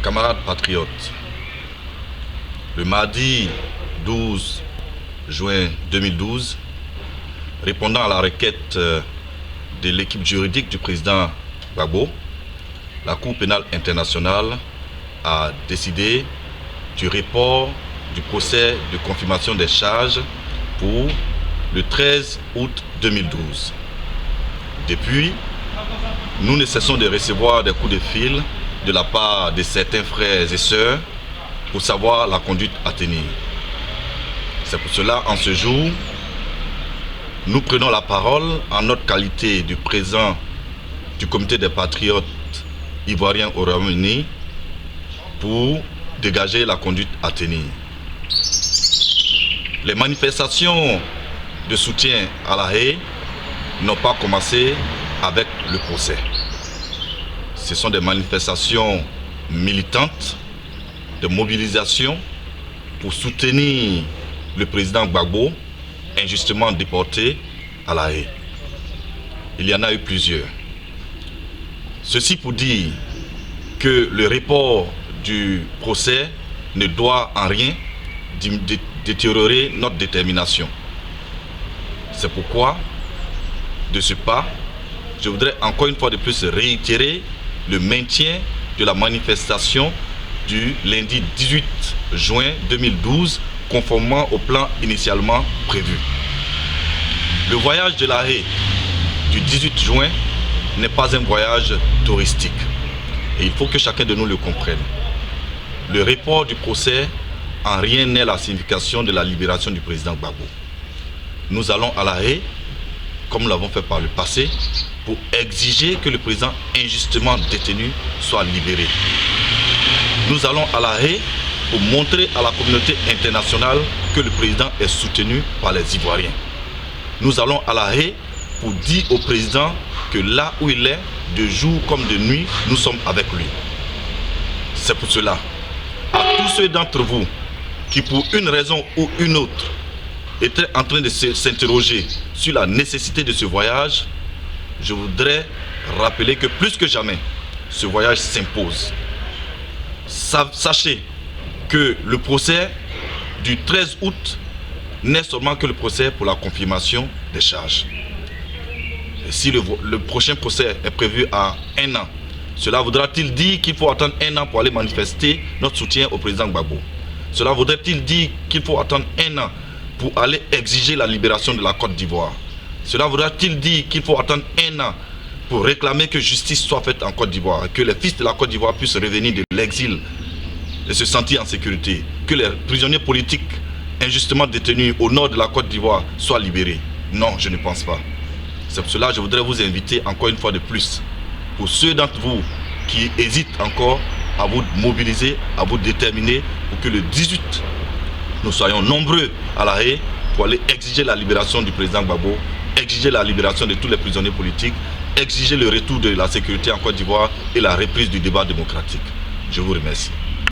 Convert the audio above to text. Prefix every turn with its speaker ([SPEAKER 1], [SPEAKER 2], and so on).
[SPEAKER 1] Camarades patriotes, le mardi 12 juin 2012, répondant à la requête de l'équipe juridique du président Gbagbo, la Cour pénale internationale a décidé du report du procès de confirmation des charges pour le 13 août 2012. Depuis, nous ne cessons de recevoir des coups de fil de la part de certains frères et sœurs pour savoir la conduite à tenir. C'est pour cela, en ce jour, nous prenons la parole en notre qualité de président du Comité des patriotes ivoiriens au Royaume-Uni pour dégager la conduite à tenir. Les manifestations de soutien à La Haye n'ont pas commencé avec le procès. Ce sont des manifestations militantes, de mobilisation pour soutenir le président Gbagbo, injustement déporté à La Haye. Il y en a eu plusieurs. Ceci pour dire que le report du procès ne doit en rien détériorer notre détermination. C'est pourquoi, de ce pas, je voudrais encore une fois de plus réitérer le maintien de la manifestation du lundi 18 juin 2012, conformément au plan initialement prévu. Le voyage de La Haye du 18 juin n'est pas un voyage touristique. Et il faut que chacun de nous le comprenne. Le report du procès en rien n'est la signification de la libération du président Gbagbo. Nous allons à La Haye, comme nous l'avons fait par le passé, pour exiger que le président injustement détenu soit libéré. Nous allons à La Haye pour montrer à la communauté internationale que le président est soutenu par les Ivoiriens. Nous allons à La Haye pour dire au président que là où il est, de jour comme de nuit, nous sommes avec lui. C'est pour cela, à tous ceux d'entre vous qui pour une raison ou une autre étaient en train de s'interroger sur la nécessité de ce voyage, je voudrais rappeler que plus que jamais, ce voyage s'impose. Sachez que le procès du 13 août n'est seulement que le procès pour la confirmation des charges. Et si le prochain procès est prévu à 1 an, cela voudra-t-il dire qu'il faut attendre 1 an pour aller manifester notre soutien au président Gbagbo? Cela voudrait-il dire qu'il faut attendre 1 an pour aller exiger la libération de la Côte d'Ivoire? Cela voudra-t-il dire qu'il faut attendre 1 an pour réclamer que justice soit faite en Côte d'Ivoire, que les fils de la Côte d'Ivoire puissent revenir de l'exil et se sentir en sécurité, que les prisonniers politiques injustement détenus au nord de la Côte d'Ivoire soient libérés? Non, je ne pense pas. C'est pour cela que je voudrais vous inviter encore une fois de plus, pour ceux d'entre vous qui hésitent encore, à vous mobiliser, à vous déterminer pour que le 18, nous soyons nombreux à La Haye pour aller exiger la libération du président Gbagbo, exiger la libération de tous les prisonniers politiques, exiger le retour de la sécurité en Côte d'Ivoire et la reprise du débat démocratique. Je vous remercie.